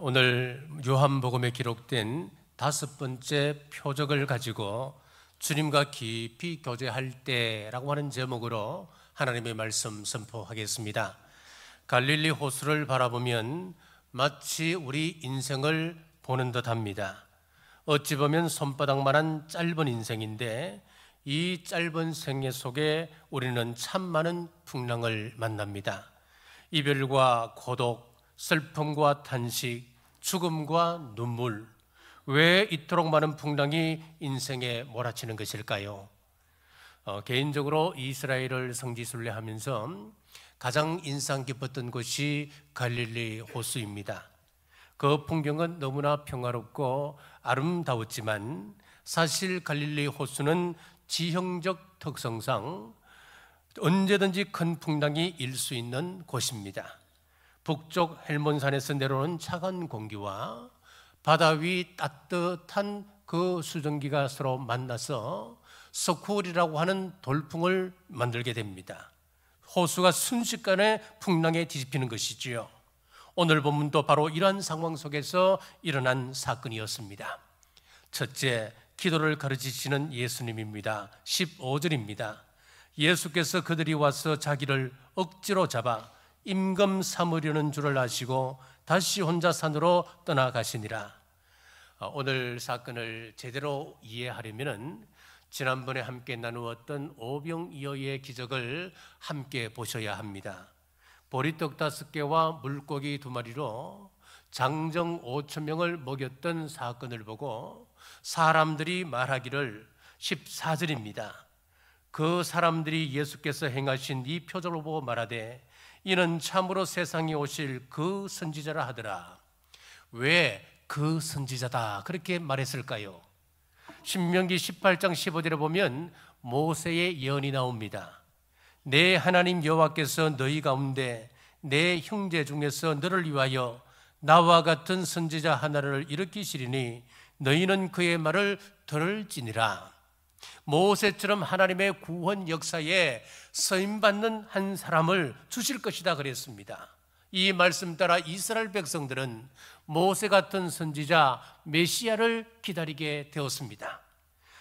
오늘 요한복음에 기록된 5번째 표적을 가지고 주님과 깊이 교제할 때라고 하는 제목으로 하나님의 말씀 선포하겠습니다. 갈릴리 호수를 바라보면 마치 우리 인생을 보는 듯합니다. 어찌 보면 손바닥만한 짧은 인생인데 이 짧은 생애 속에 우리는 참 많은 풍랑을 만납니다. 이별과 고독, 슬픔과 탄식, 죽음과 눈물, 왜 이토록 많은 풍랑이 인생에 몰아치는 것일까요? 개인적으로 이스라엘을 성지순례하면서 가장 인상 깊었던 곳이 갈릴리 호수입니다. 그 풍경은 너무나 평화롭고 아름다웠지만 사실 갈릴리 호수는 지형적 특성상 언제든지 큰 풍랑이 일 수 있는 곳입니다. 북쪽 헬몬산에서 내려오는 차가운 공기와 바다 위 따뜻한 그 수증기가 서로 만나서 서쿨이라고 하는 돌풍을 만들게 됩니다. 호수가 순식간에 풍랑에 뒤집히는 것이지요. 오늘 본문도 바로 이러한 상황 속에서 일어난 사건이었습니다. 첫째, 기도를 가르치시는 예수님입니다. 15절입니다. 예수께서 그들이 와서 자기를 억지로 잡아 임금 삼으려는 줄을 아시고 다시 혼자 산으로 떠나가시니라. 오늘 사건을 제대로 이해하려면 지난번에 함께 나누었던 오병이어의 기적을 함께 보셔야 합니다. 보리떡 5개와 물고기 2마리로 장정 5,000명을 먹였던 사건을 보고 사람들이 말하기를 14절입니다. 그 사람들이 예수께서 행하신 이 표적을 보고 말하되 이는 참으로 세상에 오실 그 선지자라 하더라. 왜 그 선지자다 그렇게 말했을까요? 신명기 18장 15절에 보면 모세의 예언이 나옵니다. 내 하나님 여호와께서 너희 가운데 내 형제 중에서 너를 위하여 나와 같은 선지자 하나를 일으키시리니 너희는 그의 말을 들을지니라. 모세처럼 하나님의 구원 역사에 쓰임받는 한 사람을 주실 것이다 그랬습니다. 이 말씀 따라 이스라엘 백성들은 모세 같은 선지자 메시아를 기다리게 되었습니다.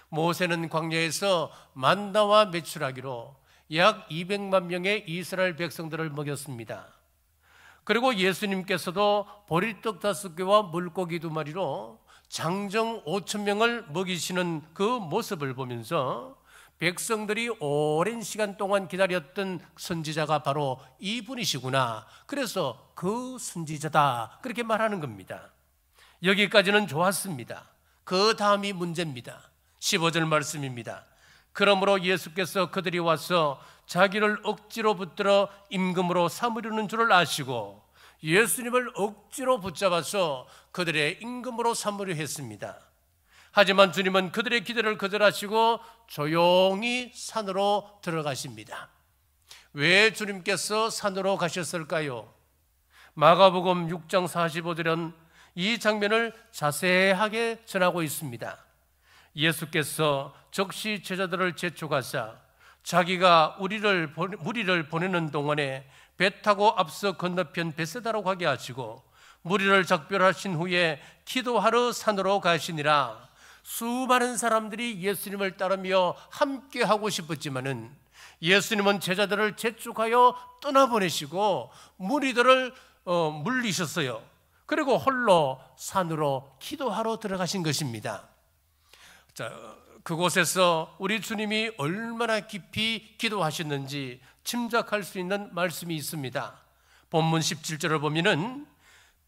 모세는 광야에서 만나와 메추라기로 약 200만 명의 이스라엘 백성들을 먹였습니다. 그리고 예수님께서도 보리떡 5개와 물고기 2마리로 장정 5,000명을 먹이시는 그 모습을 보면서 백성들이 오랜 시간 동안 기다렸던 선지자가 바로 이분이시구나. 그래서 그 선지자다 그렇게 말하는 겁니다. 여기까지는 좋았습니다. 그 다음이 문제입니다. 15절 말씀입니다. 그러므로 예수께서 그들이 와서 자기를 억지로 붙들어 임금으로 삼으려는 줄을 아시고 예수님을 억지로 붙잡아서 그들의 임금으로 삼으려 했습니다. 하지만 주님은 그들의 기대를 거절하시고 조용히 산으로 들어가십니다. 왜 주님께서 산으로 가셨을까요? 마가복음 6장 45절은 이 장면을 자세하게 전하고 있습니다. 예수께서 즉시 제자들을 재촉하사 자기가 무리를 보내는 동안에 배 타고 앞서 건너편 베세다로 가게 하시고 무리를 작별하신 후에 기도하러 산으로 가시니라. 수많은 사람들이 예수님을 따르며 함께 하고 싶었지만은 예수님은 제자들을 재촉하여 떠나보내시고 무리들을 물리셨어요. 그리고 홀로 산으로 기도하러 들어가신 것입니다. 자, 그곳에서 우리 주님이 얼마나 깊이 기도하셨는지 짐작할 수 있는 말씀이 있습니다. 본문 17절을 보면은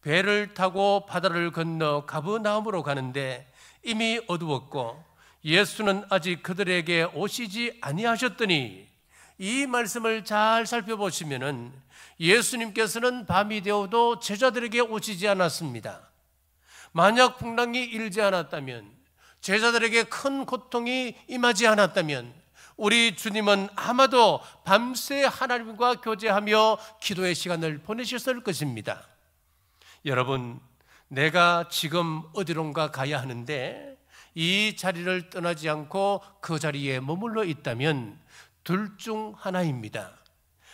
배를 타고 바다를 건너 가버나움으로 가는데 이미 어두웠고 예수는 아직 그들에게 오시지 아니하셨더니, 이 말씀을 잘 살펴보시면은 예수님께서는 밤이 되어도 제자들에게 오시지 않았습니다. 만약 풍랑이 일지 않았다면, 제자들에게 큰 고통이 임하지 않았다면 우리 주님은 아마도 밤새 하나님과 교제하며 기도의 시간을 보내셨을 것입니다. 여러분, 내가 지금 어디론가 가야 하는데 이 자리를 떠나지 않고 그 자리에 머물러 있다면 둘 중 하나입니다.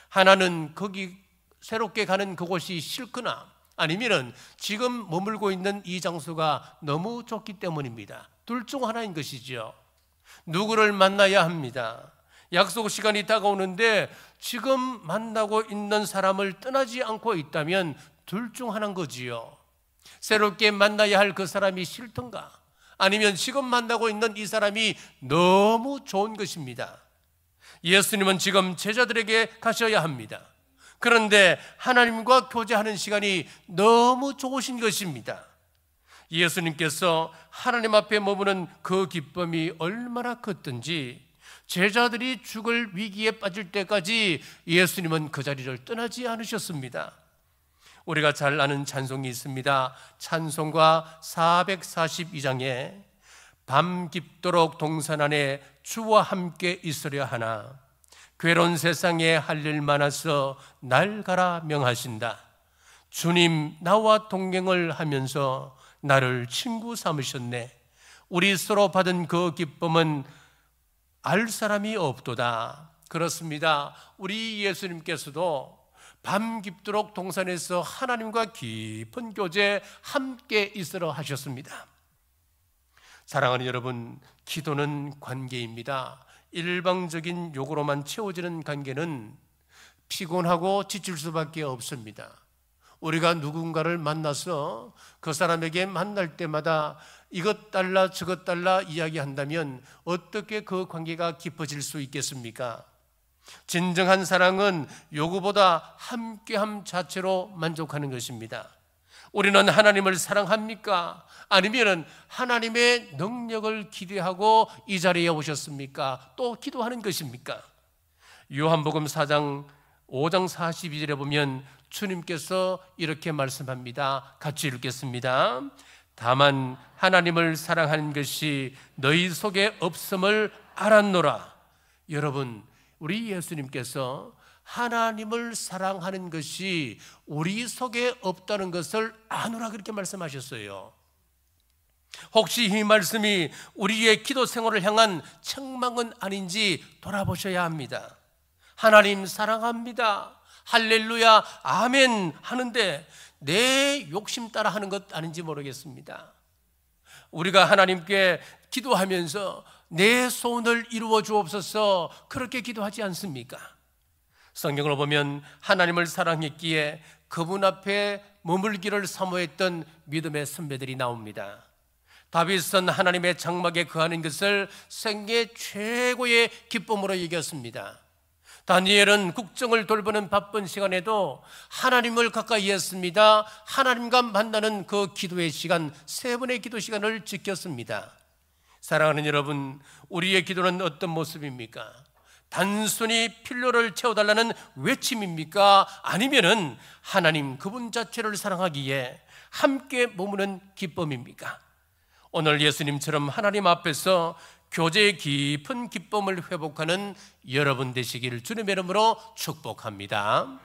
하나는 거기 새롭게 가는 그곳이 싫거나 아니면은 지금 머물고 있는 이 장소가 너무 좋기 때문입니다. 둘 중 하나인 것이죠. 누구를 만나야 합니다. 약속 시간이 다가오는데 지금 만나고 있는 사람을 떠나지 않고 있다면 둘 중 하나인 거지요. 새롭게 만나야 할 그 사람이 싫던가, 아니면 지금 만나고 있는 이 사람이 너무 좋은 것입니다. 예수님은 지금 제자들에게 가셔야 합니다. 그런데 하나님과 교제하는 시간이 너무 좋으신 것입니다. 예수님께서 하나님 앞에 머무는 그 기쁨이 얼마나 컸던지 제자들이 죽을 위기에 빠질 때까지 예수님은 그 자리를 떠나지 않으셨습니다. 우리가 잘 아는 찬송이 있습니다. 찬송가 442장에 밤 깊도록 동산 안에 주와 함께 있으려 하나 괴로운 세상에 할 일 많아서 날 가라 명하신다. 주님 나와 동행을 하면서 나를 친구 삼으셨네. 우리 서로 받은 그 기쁨은 알 사람이 없도다. 그렇습니다. 우리 예수님께서도 밤 깊도록 동산에서 하나님과 깊은 교제 함께 있으러 하셨습니다. 사랑하는 여러분, 기도는 관계입니다. 일방적인 욕으로만 채워지는 관계는 피곤하고 지칠 수밖에 없습니다. 우리가 누군가를 만나서 그 사람에게 만날 때마다 이것 달라 저것 달라 이야기한다면 어떻게 그 관계가 깊어질 수 있겠습니까? 진정한 사랑은 요구보다 함께함 자체로 만족하는 것입니다. 우리는 하나님을 사랑합니까? 아니면 하나님의 능력을 기대하고 이 자리에 오셨습니까? 또 기도하는 것입니까? 요한복음 4장 5장 42절에 보면 주님께서 이렇게 말씀합니다. 같이 읽겠습니다. 다만 하나님을 사랑하는 것이 너희 속에 없음을 알았노라. 여러분, 우리 예수님께서 하나님을 사랑하는 것이 우리 속에 없다는 것을 아노라 그렇게 말씀하셨어요. 혹시 이 말씀이 우리의 기도 생활을 향한 책망은 아닌지 돌아보셔야 합니다. 하나님 사랑합니다, 할렐루야, 아멘 하는데 내 욕심 따라 하는 것 아닌지 모르겠습니다. 우리가 하나님께 기도하면서 내 소원을 이루어 주옵소서 그렇게 기도하지 않습니까? 성경을 보면 하나님을 사랑했기에 그분 앞에 머물기를 사모했던 믿음의 선배들이 나옵니다. 다윗은 하나님의 장막에 거하는 것을 생애 최고의 기쁨으로 여겼습니다. 다니엘은 국정을 돌보는 바쁜 시간에도 하나님을 가까이 했습니다. 하나님과 만나는 그 기도의 시간, 3번의 기도 시간을 지켰습니다. 사랑하는 여러분, 우리의 기도는 어떤 모습입니까? 단순히 필요를 채워달라는 외침입니까? 아니면은 하나님 그분 자체를 사랑하기에 함께 머무는 기쁨입니까? 오늘 예수님처럼 하나님 앞에서 교제의 깊은 기쁨을 회복하는 여러분 되시기를 주님의 이름으로 축복합니다.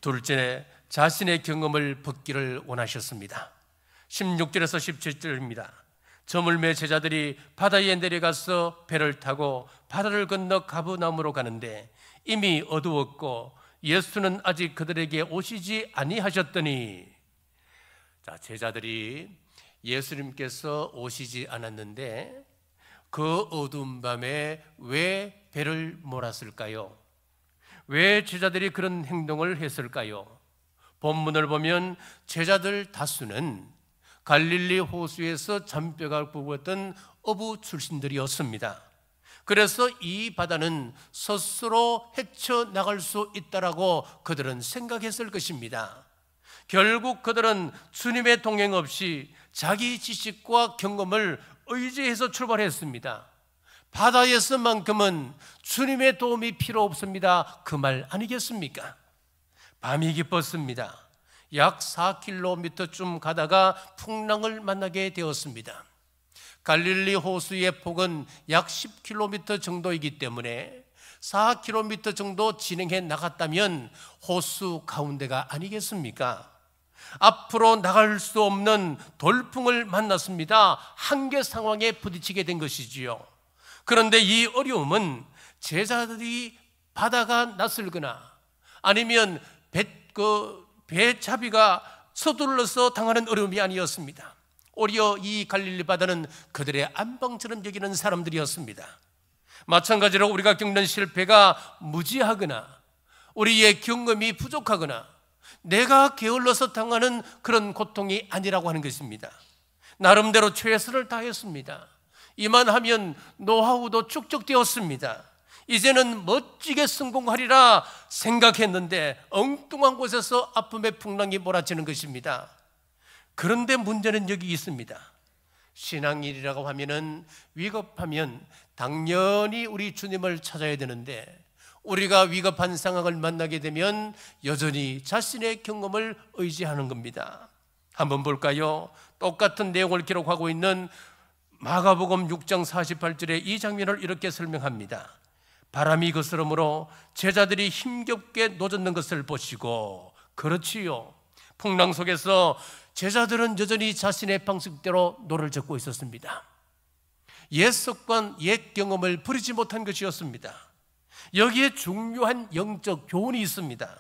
둘째, 자신의 경험을 벗기를 원하셨습니다. 16절에서 17절입니다. 저물매 제자들이 바다에 내려가서 배를 타고 바다를 건너 가브나움으로 가는데 이미 어두웠고 예수는 아직 그들에게 오시지 아니하셨더니, 제자들이 예수님께서 오시지 않았는데 그 어두운 밤에 왜 배를 몰았을까요? 왜 제자들이 그런 행동을 했을까요? 본문을 보면 제자들 다수는 갈릴리 호수에서 잔뼈가 굵었던 어부 출신들이었습니다. 그래서 이 바다는 스스로 헤쳐나갈 수 있다라고 그들은 생각했을 것입니다. 결국 그들은 주님의 동행 없이 자기 지식과 경험을 의지해서 출발했습니다. 바다에서만큼은 주님의 도움이 필요 없습니다. 그 말 아니겠습니까? 밤이 깊었습니다. 약 4km쯤 가다가 풍랑을 만나게 되었습니다. 갈릴리 호수의 폭은 약 10km 정도이기 때문에 4km 정도 진행해 나갔다면 호수 가운데가 아니겠습니까? 앞으로 나갈 수 없는 돌풍을 만났습니다. 한계 상황에 부딪히게 된 것이지요. 그런데 이 어려움은 제자들이 바다가 낯설거나 아니면 배차비가 서둘러서 당하는 어려움이 아니었습니다. 오히려 이 갈릴리 바다는 그들의 안방처럼 여기는 사람들이었습니다. 마찬가지로 우리가 겪는 실패가 무지하거나 우리의 경험이 부족하거나 내가 게을러서 당하는 그런 고통이 아니라고 하는 것입니다. 나름대로 최선을 다했습니다. 이만하면 노하우도 축적되었습니다. 이제는 멋지게 성공하리라 생각했는데 엉뚱한 곳에서 아픔의 풍랑이 몰아치는 것입니다. 그런데 문제는 여기 있습니다. 신앙일이라고 하면은 위급하면 당연히 우리 주님을 찾아야 되는데 우리가 위급한 상황을 만나게 되면 여전히 자신의 경험을 의지하는 겁니다. 한번 볼까요? 똑같은 내용을 기록하고 있는 마가복음 6장 48절에 이 장면을 이렇게 설명합니다. 바람이 거스름으로 제자들이 힘겹게 노젓는 것을 보시고, 그렇지요, 풍랑 속에서 제자들은 여전히 자신의 방식대로 노를 젓고 있었습니다. 옛 습관, 옛 경험을 버리지 못한 것이었습니다. 여기에 중요한 영적 교훈이 있습니다.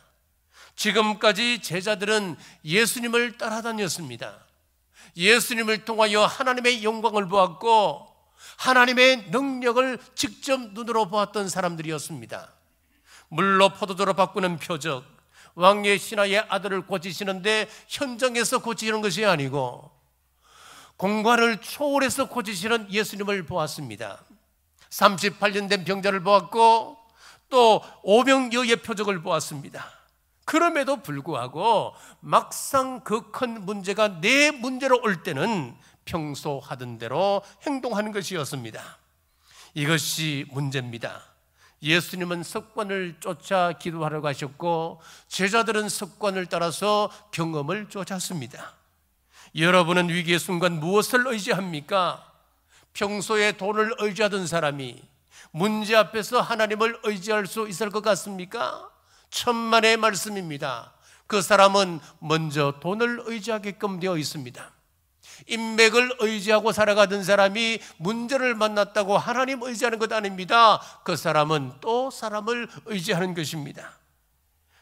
지금까지 제자들은 예수님을 따라다녔습니다. 예수님을 통하여 하나님의 영광을 보았고 하나님의 능력을 직접 눈으로 보았던 사람들이었습니다. 물로 포도주로 바꾸는 표적, 왕의 신하의 아들을 고치시는데 현장에서 고치시는 것이 아니고 공간을 초월해서 고치시는 예수님을 보았습니다. 38년 된 병자를 보았고 또 오병이어의 표적을 보았습니다. 그럼에도 불구하고 막상 그 큰 문제가 내 문제로 올 때는 평소 하던 대로 행동하는 것이었습니다. 이것이 문제입니다. 예수님은 습관을 쫓아 기도하러 가셨고 제자들은 습관을 따라서 경험을 쫓았습니다. 여러분은 위기의 순간 무엇을 의지합니까? 평소에 돈을 의지하던 사람이 문제 앞에서 하나님을 의지할 수 있을 것 같습니까? 천만의 말씀입니다. 그 사람은 먼저 돈을 의지하게끔 되어 있습니다. 인맥을 의지하고 살아가던 사람이 문제를 만났다고 하나님 의지하는 것 아닙니다. 그 사람은 또 사람을 의지하는 것입니다.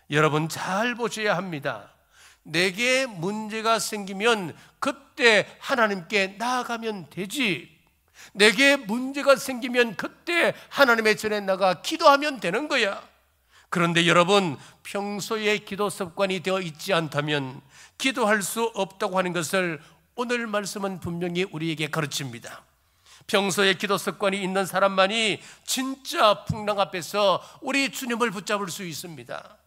여러분 잘 보셔야 합니다. 내게 문제가 생기면 그때 하나님께 나아가면 되지, 내게 문제가 생기면 그때 하나님의 전에 나가 기도하면 되는 거야. 그런데 여러분, 평소에 기도 습관이 되어 있지 않다면 기도할 수 없다고 하는 것을 오늘 말씀은 분명히 우리에게 가르칩니다. 평소에 기도 습관이 있는 사람만이 진짜 풍랑 앞에서 우리 주님을 붙잡을 수 있습니다.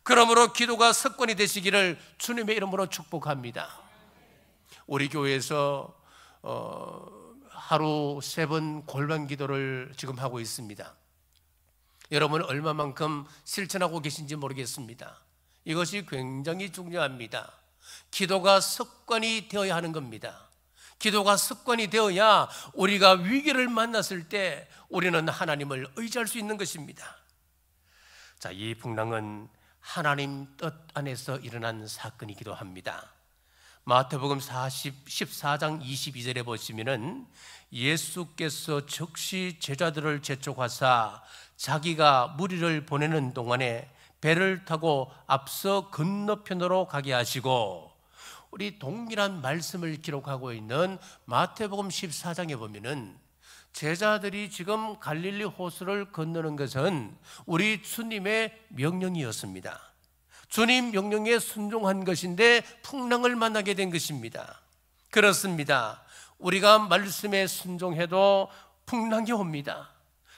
그러므로 기도가 습관이 되시기를 주님의 이름으로 축복합니다. 우리 교회에서 하루 3번 골반 기도를 지금 하고 있습니다. 여러분 얼마만큼 실천하고 계신지 모르겠습니다. 이것이 굉장히 중요합니다. 기도가 습관이 되어야 하는 겁니다. 기도가 습관이 되어야 우리가 위기를 만났을 때 우리는 하나님을 의지할 수 있는 것입니다. 자, 이 풍랑은 하나님 뜻 안에서 일어난 사건이기도 합니다. 마태복음 14장 22절에 보시면은 예수께서 즉시 제자들을 재촉하사 자기가 무리를 보내는 동안에 배를 타고 앞서 건너편으로 가게 하시고, 우리 동일한 말씀을 기록하고 있는 마태복음 14장에 보면은 제자들이 지금 갈릴리 호수를 건너는 것은 우리 주님의 명령이었습니다. 주님 명령에 순종한 것인데 풍랑을 만나게 된 것입니다. 그렇습니다. 우리가 말씀에 순종해도 풍랑이 옵니다.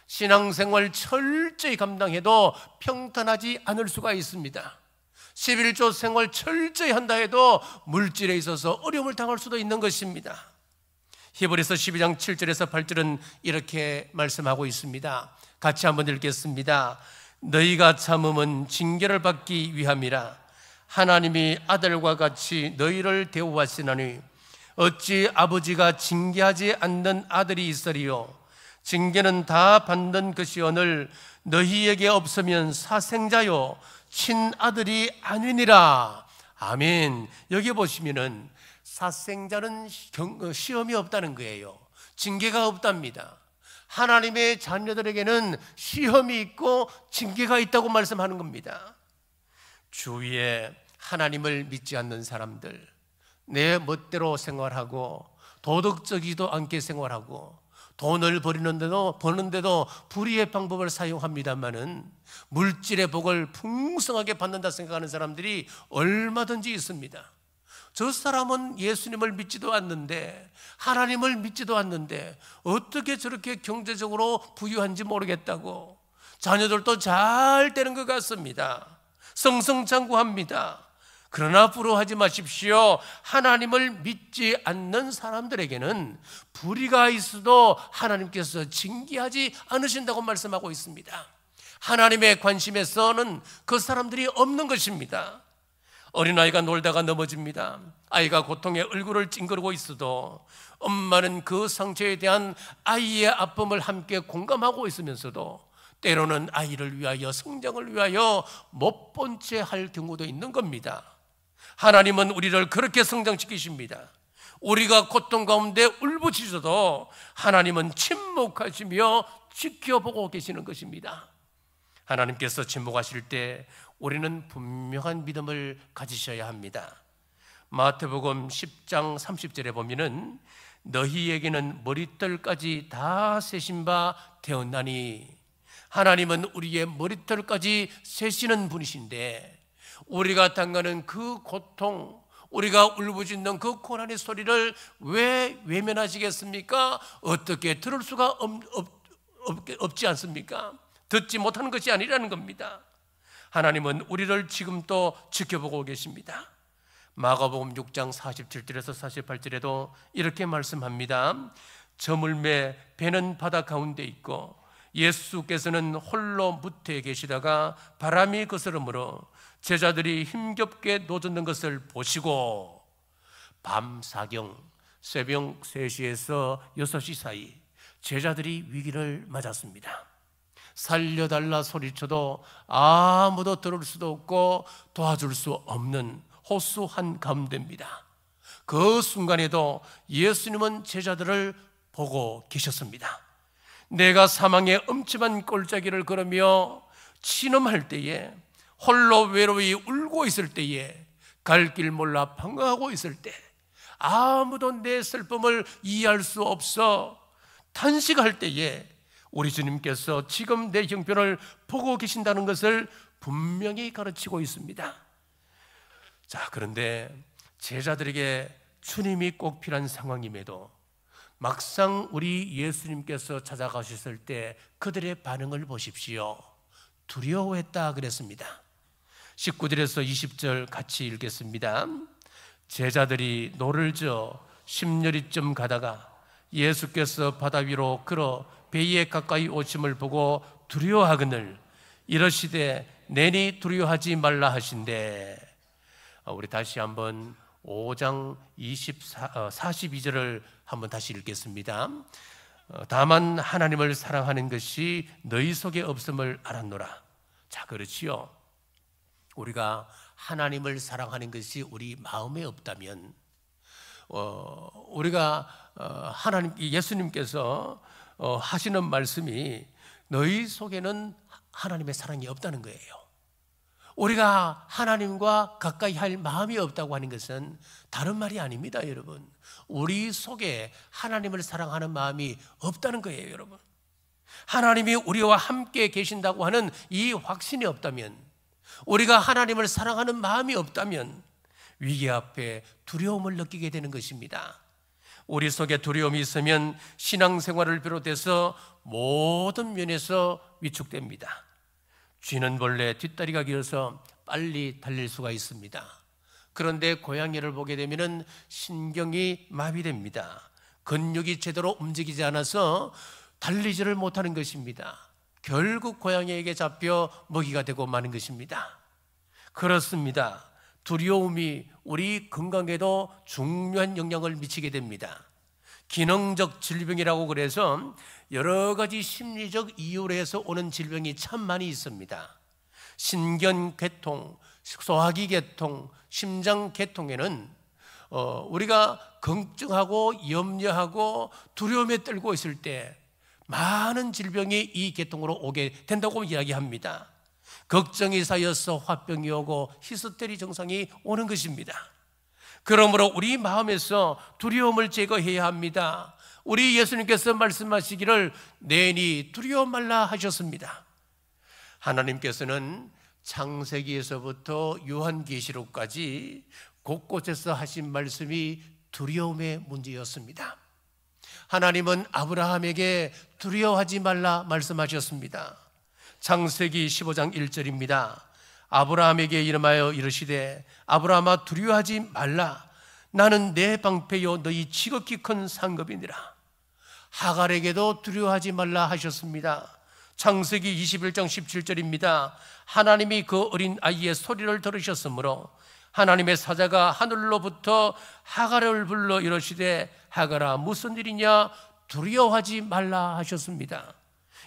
신앙생활 철저히 감당해도 평탄하지 않을 수가 있습니다. 11조 생활 철저히 한다 해도 물질에 있어서 어려움을 당할 수도 있는 것입니다. 히브리서 12장 7절에서 8절은 이렇게 말씀하고 있습니다. 같이 한번 읽겠습니다. 너희가 참음은 징계를 받기 위함이라. 하나님이 아들과 같이 너희를 대우하시나니 어찌 아버지가 징계하지 않는 아들이 있으리요. 징계는 다 받는 것이오늘 너희에게 없으면 사생자요 친아들이 아니니라. 아멘. 여기 보시면은 사생자는 시험이 없다는 거예요. 징계가 없답니다. 하나님의 자녀들에게는 시험이 있고 징계가 있다고 말씀하는 겁니다. 주위에 하나님을 믿지 않는 사람들, 내 멋대로 생활하고 도덕적이지도 않게 생활하고 돈을 버는데도 불의의 방법을 사용합니다마는 물질의 복을 풍성하게 받는다 생각하는 사람들이 얼마든지 있습니다. 저 사람은 예수님을 믿지도 않는데, 하나님을 믿지도 않는데 어떻게 저렇게 경제적으로 부유한지 모르겠다고, 자녀들도 잘 되는 것 같습니다. 성성장구합니다. 그러나 부러워하지 마십시오. 하나님을 믿지 않는 사람들에게는 불의가 있어도 하나님께서 징계하지 않으신다고 말씀하고 있습니다. 하나님의 관심에서는 그 사람들이 없는 것입니다. 어린아이가 놀다가 넘어집니다. 아이가 고통에 얼굴을 찡그리고 있어도 엄마는 그 상처에 대한 아이의 아픔을 함께 공감하고 있으면서도 때로는 아이를 위하여, 성장을 위하여 못 본 채 할 경우도 있는 겁니다. 하나님은 우리를 그렇게 성장시키십니다. 우리가 고통 가운데 울부짖어도 하나님은 침묵하시며 지켜보고 계시는 것입니다. 하나님께서 침묵하실 때 우리는 분명한 믿음을 가지셔야 합니다. 마태복음 10장 30절에 보면은 너희에게는 머리털까지 다 세신 바 되었나니, 하나님은 우리의 머리털까지 세시는 분이신데 우리가 당하는 그 고통, 우리가 울부짖는 그 고난의 소리를 왜 외면하시겠습니까? 어떻게 들을 수가 없지 않습니까? 듣지 못하는 것이 아니라는 겁니다. 하나님은 우리를 지금 또 지켜보고 계십니다. 마가복음 6장 47절에서 48절에도 이렇게 말씀합니다. 저물매 배는 바다 가운데 있고 예수께서는 홀로 무태에 계시다가 바람이 거스름으로 제자들이 힘겹게 노젓는 것을 보시고 밤사경 새벽 3시에서 6시 사이 제자들이 위기를 맞았습니다. 살려달라 소리쳐도 아무도 들을 수도 없고 도와줄 수 없는 호수한 가운데입니다. 그 순간에도 예수님은 제자들을 보고 계셨습니다. 내가 사망의 음침한 골짜기를 걸으며 신음할 때에, 홀로 외로이 울고 있을 때에, 갈 길 몰라 방황하고 있을 때, 아무도 내 슬픔을 이해할 수 없어 탄식할 때에 우리 주님께서 지금 내 형편을 보고 계신다는 것을 분명히 가르치고 있습니다. 자, 그런데 제자들에게 주님이 꼭 필요한 상황임에도 막상 우리 예수님께서 찾아가셨을 때 그들의 반응을 보십시오. 두려워했다 그랬습니다. 19절에서 20절 같이 읽겠습니다. 제자들이 노를 저어 십여리쯤 가다가 예수께서 바다 위로 걸어 배에 가까이 오심을 보고 두려워하거늘 이러시되 내니 두려워하지 말라 하신대. 우리 다시 한번 5장 42절을 한번 다시 읽겠습니다. 다만 하나님을 사랑하는 것이 너희 속에 없음을 알았노라. 자, 그렇지요. 우리가 하나님을 사랑하는 것이 우리 마음에 없다면, 우리가 하나님, 예수님께서 하시는 말씀이 너희 속에는 하나님의 사랑이 없다는 거예요. 우리가 하나님과 가까이 할 마음이 없다고 하는 것은 다른 말이 아닙니다, 여러분. 우리 속에 하나님을 사랑하는 마음이 없다는 거예요, 여러분. 하나님이 우리와 함께 계신다고 하는 이 확신이 없다면, 우리가 하나님을 사랑하는 마음이 없다면 위기 앞에 두려움을 느끼게 되는 것입니다. 우리 속에 두려움이 있으면 신앙생활을 비롯해서 모든 면에서 위축됩니다. 쥐는 원래 뒷다리가 길어서 빨리 달릴 수가 있습니다. 그런데 고양이를 보게 되면 신경이 마비됩니다. 근육이 제대로 움직이지 않아서 달리지를 못하는 것입니다. 결국 고양이에게 잡혀 먹이가 되고 마는 것입니다. 그렇습니다. 두려움이 우리 건강에도 중요한 영향을 미치게 됩니다. 기능적 질병이라고 그래서 여러 가지 심리적 이유로 해서 오는 질병이 참 많이 있습니다. 신경계통, 소화기계통, 심장계통에는 우리가 걱정하고 염려하고 두려움에 떨고 있을 때 많은 질병이 이 계통으로 오게 된다고 이야기합니다. 걱정이 쌓여서 화병이 오고 히스테리 증상이 오는 것입니다. 그러므로 우리 마음에서 두려움을 제거해야 합니다. 우리 예수님께서 말씀하시기를 내니 두려워 말라 하셨습니다. 하나님께서는 창세기에서부터 요한계시록까지 곳곳에서 하신 말씀이 두려움의 문제였습니다. 하나님은 아브라함에게 두려워하지 말라 말씀하셨습니다. 창세기 15장 1절입니다. 아브라함에게 이름하여 이르시되 아브라함아 두려워하지 말라. 나는 내 방패요 너희 지극히 큰 상급이니라. 하갈에게도 두려워하지 말라 하셨습니다. 창세기 21장 17절입니다. 하나님이 그 어린 아이의 소리를 들으셨으므로 하나님의 사자가 하늘로부터 하갈을 불러 이르시되 하갈아 무슨 일이냐 두려워하지 말라 하셨습니다.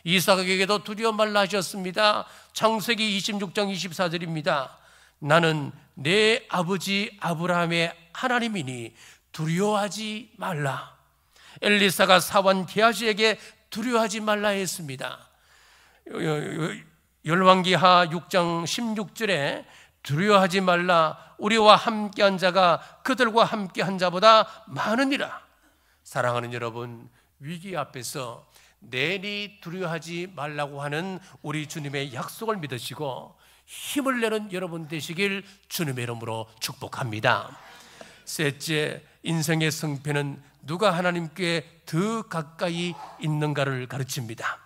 이삭에게도 두려워 말라 하셨습니다. 창세기 26장 24절입니다. 나는 내 아버지 아브라함의 하나님이니 두려워하지 말라. 엘리사가 사원 게하시에게 두려워하지 말라 했습니다. 열왕기하 6장 16절에 두려워하지 말라. 우리와 함께한 자가 그들과 함께한 자보다 많으니라. 사랑하는 여러분, 위기 앞에서 내니 두려워하지 말라고 하는 우리 주님의 약속을 믿으시고 힘을 내는 여러분 되시길 주님의 이름으로 축복합니다. 셋째, 인생의 승패는 누가 하나님께 더 가까이 있는가를 가르칩니다.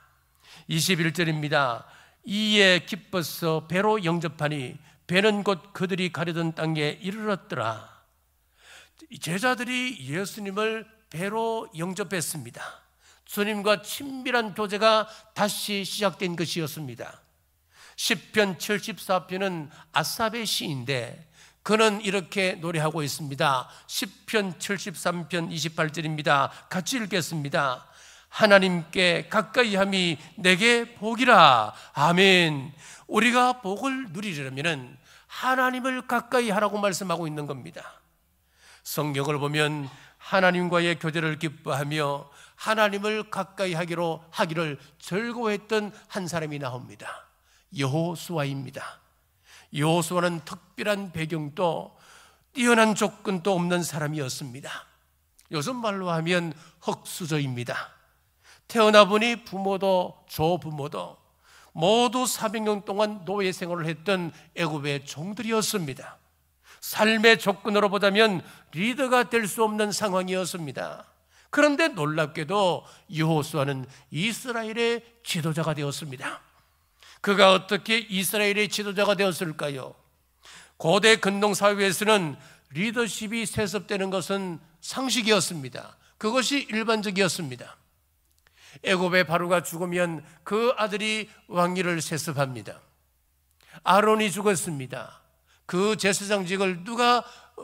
21절입니다. 이에 기뻐서 배로 영접하니 배는 곧 그들이 가려던 땅에 이르렀더라. 제자들이 예수님을 배로 영접했습니다. 주님과 친밀한 교제가 다시 시작된 것이었습니다. 시편 74편은 아삽의 시인데 그는 이렇게 노래하고 있습니다. 시편 73편 28절입니다. 같이 읽겠습니다. 하나님께 가까이함이 내게 복이라. 아멘. 우리가 복을 누리려면 하나님을 가까이 하라고 말씀하고 있는 겁니다. 성경을 보면 하나님과의 교제를 기뻐하며 하나님을 가까이 하기를 즐거워했던 한 사람이 나옵니다. 여호수아입니다. 여호수아는 특별한 배경도 뛰어난 조건도 없는 사람이었습니다. 요즘 말로 하면 흙수저입니다. 태어나 보니 부모도 조부모도 모두 400년 동안 노예 생활을 했던 애굽의 종들이었습니다. 삶의 조건으로 보자면 리더가 될 수 없는 상황이었습니다. 그런데 놀랍게도 여호수아는 이스라엘의 지도자가 되었습니다. 그가 어떻게 이스라엘의 지도자가 되었을까요? 고대 근동사회에서는 리더십이 세습되는 것은 상식이었습니다. 그것이 일반적이었습니다. 애굽의 바로가 죽으면 그 아들이 왕위를 세습합니다. 아론이 죽었습니다. 그 제사장직을 누가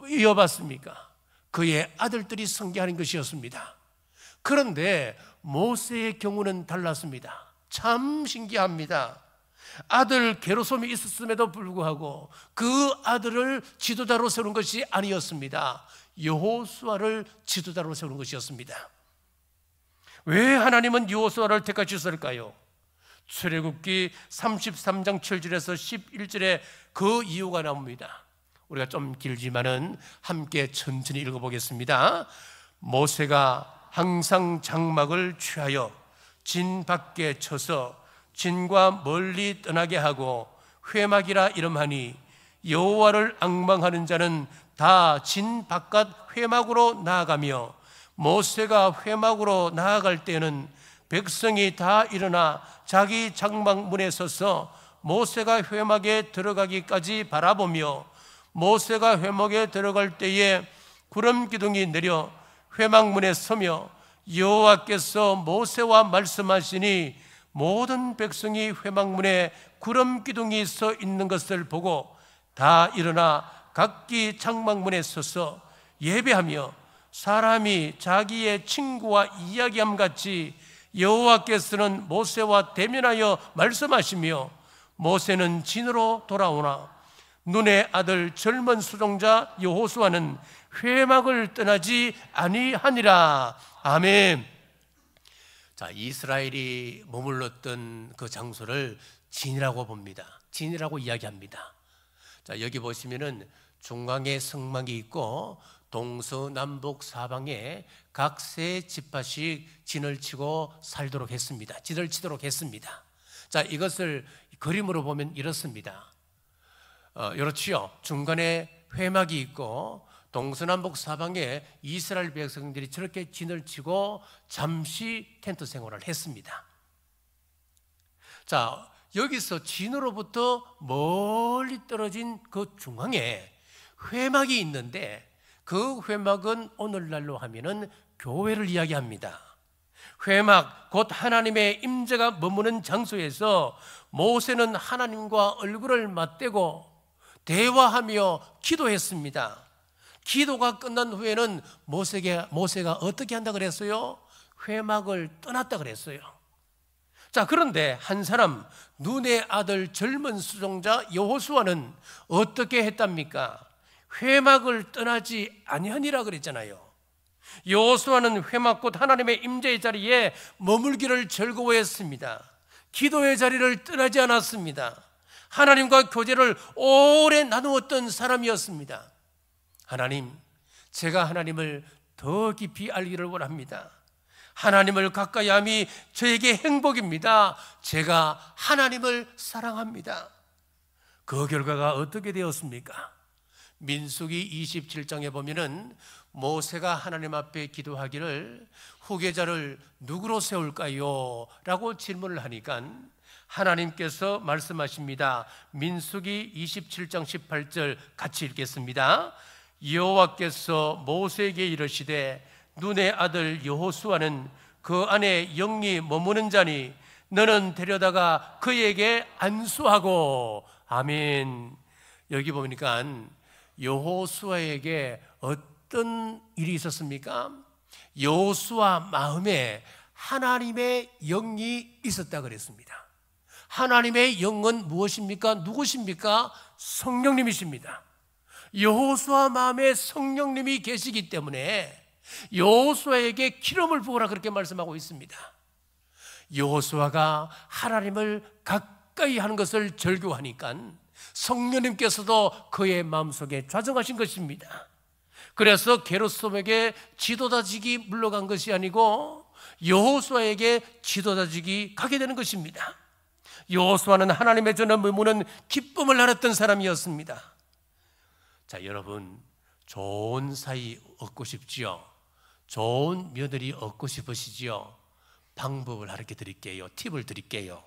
이어받습니까? 그의 아들들이 승계하는 것이었습니다. 그런데 모세의 경우는 달랐습니다. 참 신기합니다. 아들 게르솜이 있었음에도 불구하고 그 아들을 지도자로 세운 것이 아니었습니다. 여호수아를 지도자로 세운 것이었습니다. 왜 하나님은 여호수아를 택하셨을까요? 출애굽기 33장 7절에서 11절에 그 이유가 나옵니다. 우리가 좀 길지만은 함께 천천히 읽어보겠습니다. 모세가 항상 장막을 취하여 진 밖에 쳐서 진과 멀리 떠나게 하고 회막이라 이름하니 여호와를 앙망하는 자는 다 진 바깥 회막으로 나아가며 모세가 회막으로 나아갈 때는 백성이 다 일어나 자기 장막 문에 서서 모세가 회막에 들어가기까지 바라보며 모세가 회막에 들어갈 때에 구름 기둥이 내려 회막 문에 서며 여호와께서 모세와 말씀하시니 모든 백성이 회막 문에 구름 기둥이 서 있는 것을 보고 다 일어나 각기 장막 문에 서서 예배하며 사람이 자기의 친구와 이야기함 같이 여호와께서는 모세와 대면하여 말씀하시며 모세는 진으로 돌아오나 눈의 아들 젊은 수종자 여호수아는 회막을 떠나지 아니하니라. 아멘. 자, 이스라엘이 머물렀던 그 장소를 진이라고 봅니다. 진이라고 이야기합니다. 자, 여기 보시면은 중앙에 성막이 있고 동서남북 사방에 각 세 지파씩 진을 치고 살도록 했습니다. 진을 치도록 했습니다. 자, 이것을 그림으로 보면 이렇습니다. 이렇지요. 중간에 회막이 있고 동서남북 사방에 이스라엘 백성들이 저렇게 진을 치고 잠시 텐트 생활을 했습니다. 자, 여기서 진으로부터 멀리 떨어진 그 중앙에 회막이 있는데 그 회막은 오늘날로 하면은 교회를 이야기합니다. 회막, 곧 하나님의 임재가 머무는 장소에서 모세는 하나님과 얼굴을 맞대고 대화하며 기도했습니다. 기도가 끝난 후에는 모세가 어떻게 한다 그랬어요? 회막을 떠났다 그랬어요. 자, 그런데 한 사람, 눈의 아들 젊은 수종자 여호수아는 어떻게 했답니까? 회막을 떠나지 아니하니라 그랬잖아요. 여호수아는 회막 곧 하나님의 임재의 자리에 머물기를 즐거워했습니다. 기도의 자리를 떠나지 않았습니다. 하나님과 교제를 오래 나누었던 사람이었습니다. 하나님, 제가 하나님을 더 깊이 알기를 원합니다. 하나님을 가까이 함이 저에게 행복입니다. 제가 하나님을 사랑합니다. 그 결과가 어떻게 되었습니까? 민수기 27장에 보면은 모세가 하나님 앞에 기도하기를 후계자를 누구로 세울까요? 라고 질문을 하니까 하나님께서 말씀하십니다. 민수기 27장 18절 같이 읽겠습니다. 여호와께서 모세에게 이르시되 눈의 아들 여호수아는 그 안에 영이 머무는 자니 너는 데려다가 그에게 안수하고. 아멘. 여기 보니까 여호수아에게 어떤 일이 있었습니까? 여호수아 마음에 하나님의 영이 있었다 그랬습니다. 하나님의 영은 무엇입니까? 누구십니까? 성령님이십니다. 여호수아 마음에 성령님이 계시기 때문에 여호수아에게 기름을 부으라 그렇게 말씀하고 있습니다. 여호수아가 하나님을 가까이 하는 것을 절규하니까 성령님께서도 그의 마음속에 좌정하신 것입니다. 그래서 게르솜에게 지도자직이 물러간 것이 아니고 여호수아에게 지도자직이 가게 되는 것입니다. 여호수아는 하나님의 전에 머무는 기쁨을 나눴던 사람이었습니다. 자, 여러분, 좋은 사이 얻고 싶지요? 좋은 며느리 얻고 싶으시지요? 방법을 가르쳐 드릴게요. 팁을 드릴게요.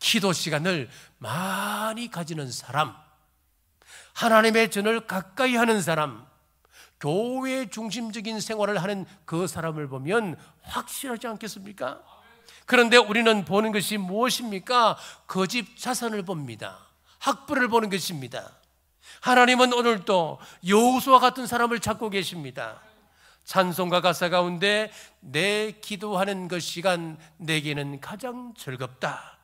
기도 시간을 많이 가지는 사람, 하나님의 전을 가까이 하는 사람, 교회 중심적인 생활을 하는 그 사람을 보면 확실하지 않겠습니까? 그런데 우리는 보는 것이 무엇입니까? 그 집 자산을 봅니다. 학부를 보는 것입니다. 하나님은 오늘도 여호수아 같은 사람을 찾고 계십니다. 찬송가 가사 가운데 내 기도하는 그 시간 내게는 가장 즐겁다.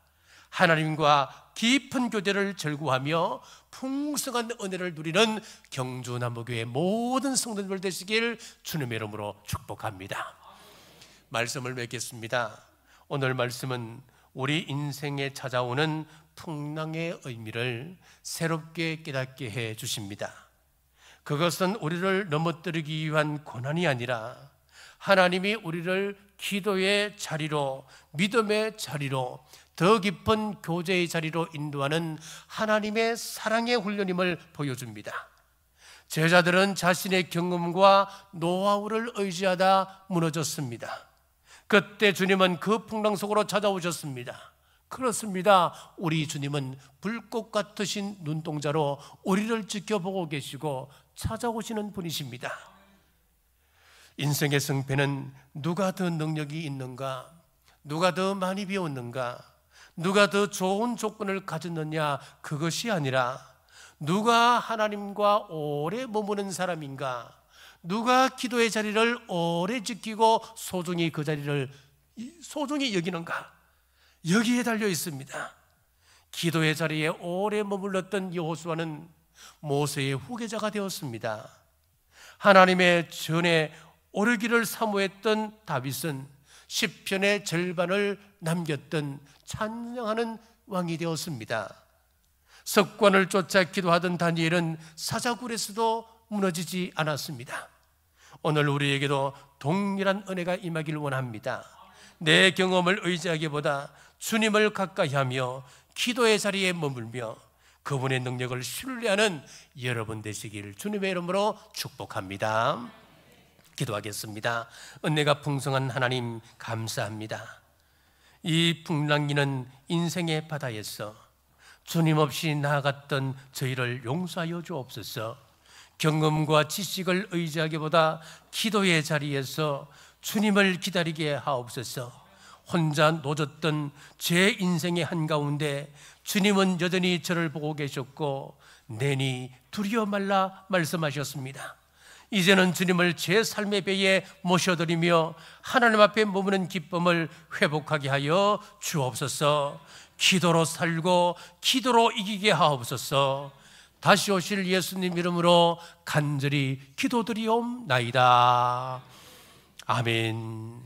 하나님과 깊은 교제를 절구하며 풍성한 은혜를 누리는 경주남부교회 모든 성도들 되시길 주님의 이름으로 축복합니다. 말씀을 맺겠습니다. 오늘 말씀은 우리 인생에 찾아오는 풍랑의 의미를 새롭게 깨닫게 해 주십니다. 그것은 우리를 넘어뜨리기 위한 고난이 아니라 하나님이 우리를 기도의 자리로, 믿음의 자리로, 더 깊은 교제의 자리로 인도하는 하나님의 사랑의 훈련임을 보여줍니다. 제자들은 자신의 경험과 노하우를 의지하다 무너졌습니다. 그때 주님은 그 풍랑 속으로 찾아오셨습니다. 그렇습니다. 우리 주님은 불꽃 같으신 눈동자로 우리를 지켜보고 계시고 찾아오시는 분이십니다. 인생의 승패는 누가 더 능력이 있는가, 누가 더 많이 배웠는가, 누가 더 좋은 조건을 가졌느냐, 그것이 아니라 누가 하나님과 오래 머무는 사람인가, 누가 기도의 자리를 오래 지키고 소중히 그 자리를 소중히 여기는가, 여기에 달려 있습니다. 기도의 자리에 오래 머물렀던 여호수아는 모세의 후계자가 되었습니다. 하나님의 전에 오르기를 사모했던 다윗은 시편의 절반을 남겼던 찬양하는 왕이 되었습니다. 석관을 쫓아 기도하던 다니엘은 사자굴에서도 무너지지 않았습니다. 오늘 우리에게도 동일한 은혜가 임하기를 원합니다. 내 경험을 의지하기보다 주님을 가까이 하며 기도의 자리에 머물며 그분의 능력을 신뢰하는 여러분 되시길 주님의 이름으로 축복합니다. 기도하겠습니다. 은혜가 풍성한 하나님 감사합니다. 이 풍랑기는 인생의 바다에서 주님 없이 나아갔던 저희를 용서하여 주옵소서. 경험과 지식을 의지하기보다 기도의 자리에서 주님을 기다리게 하옵소서. 혼자 노졌던 제 인생의 한가운데 주님은 여전히 저를 보고 계셨고 내니 두려워 말라 말씀하셨습니다. 이제는 주님을 제 삶의 배에 모셔드리며 하나님 앞에 머무는 기쁨을 회복하게 하여 주옵소서. 기도로 살고 기도로 이기게 하옵소서. 다시 오실 예수님 이름으로 간절히 기도드리옵나이다. 아멘.